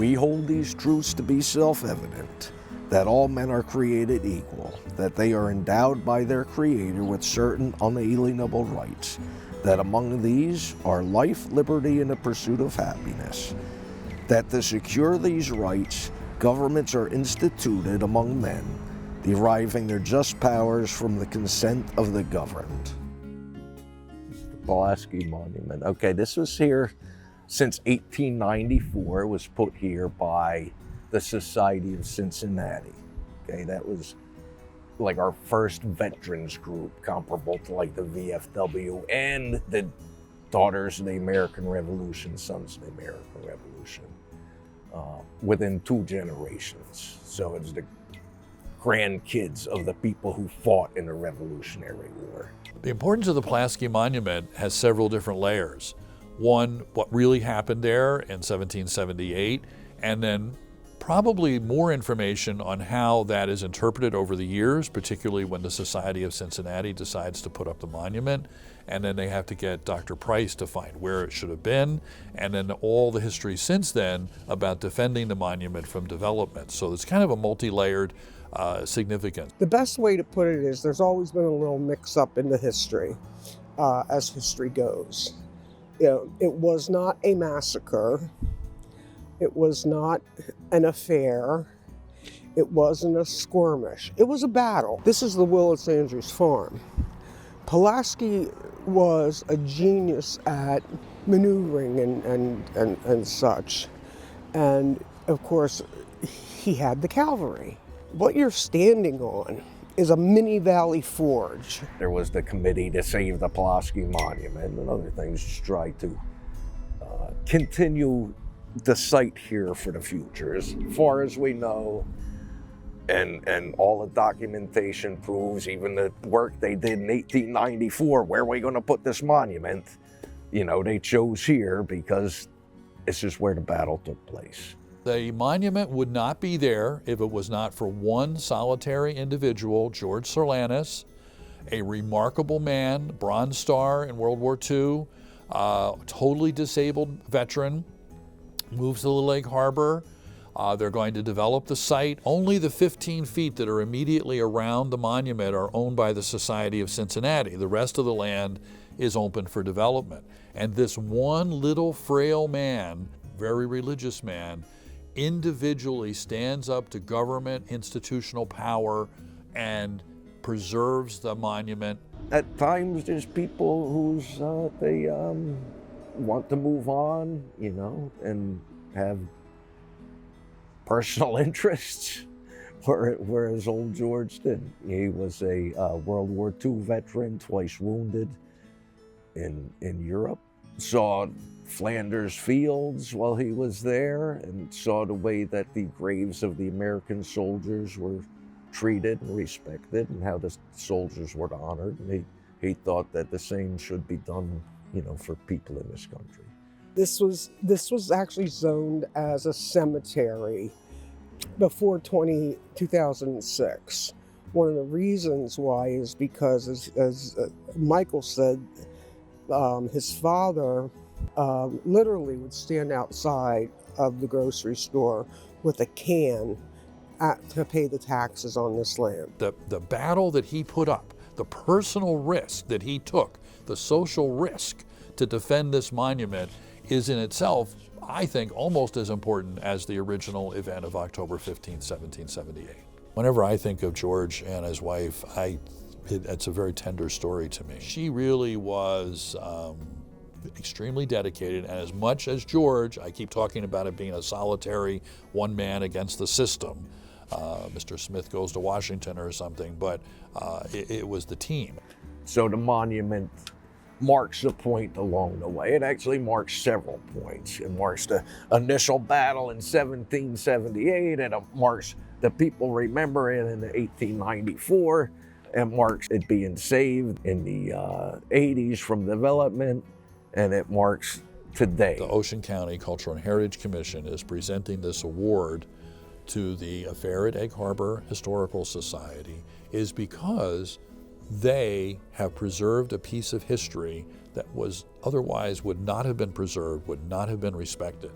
We hold these truths to be self-evident, that all men are created equal, that they are endowed by their Creator with certain unalienable rights, that among these are life, liberty, and the pursuit of happiness, that to secure these rights, governments are instituted among men, deriving their just powers from the consent of the governed. Pulaski Monument. Okay, this was here since 1894. It was put here by the Society of Cincinnati. Okay, that was like our first veterans group, comparable to like the VFW and the Daughters of the American Revolution, Sons of the American Revolution, within 2 generations. So it's the grandkids of the people who fought in the Revolutionary War. The importance of the Pulaski Monument has several different layers. One, what really happened there in 1778, and then probably more information on how that is interpreted over the years, particularly when the Society of Cincinnati decides to put up the monument, and then they have to get Dr. Price to find where it should have been, and then all the history since then about defending the monument from development. So it's kind of a multi-layered significance. The best way to put it is there's always been a little mix-up in the history, as history goes. You know, it was not a massacre. It was not an affair. It wasn't a skirmish. It was a battle. This is the Willis Andrews farm. Pulaski was a genius at maneuvering and such. And of course, he had the cavalry. What you're standing on is a mini Valley Forge. There was the committee to save the Pulaski Monument and other things to try to continue the site here for the future. As far as we know, and all the documentation proves, even the work they did in 1894, where are we going to put this monument? You know, they chose here because this is where the battle took place. The monument would not be there if it was not for one solitary individual, George Solanus, a remarkable man, Bronze Star in World War II, totally disabled veteran, moves to Little Egg Harbor. They're going to develop the site. Only the 15 feet that are immediately around the monument are owned by the Society of Cincinnati. The rest of the land is open for development. And this one little frail man, very religious man, individually stands up to government institutional power and preserves the monument. At times there's people who's they want to move on, you know, and have personal interests, whereas old George didn't. He was a World War II veteran, twice wounded in Europe, saw Flanders Fields while he was there, and saw the way that the graves of the American soldiers were treated and respected, and how the soldiers were honored. And he thought that the same should be done, you know, for people in this country. This was actually zoned as a cemetery before 2006. One of the reasons why is because, as Michael said, his father literally would stand outside of the grocery store with a can to pay the taxes on this land. The battle that he put up, the personal risk that he took, the social risk to defend this monument is in itself, I think, almost as important as the original event of October 15, 1778. Whenever I think of George and his wife, it's a very tender story to me. She really was extremely dedicated, and as much as George, I keep talking about it being a solitary one man against the system. Mr. Smith goes to Washington or something, but it was the team. So the monument marks a point along the way. It actually marks several points. It marks the initial battle in 1778, and it marks the people remembering in 1894. It marks it being saved in the 80s from development, and it marks today. The Ocean County Cultural and Heritage Commission is presenting this award to the Affair at Egg Harbor Historical Society is because they have preserved a piece of history that was otherwise would not have been preserved, would not have been respected.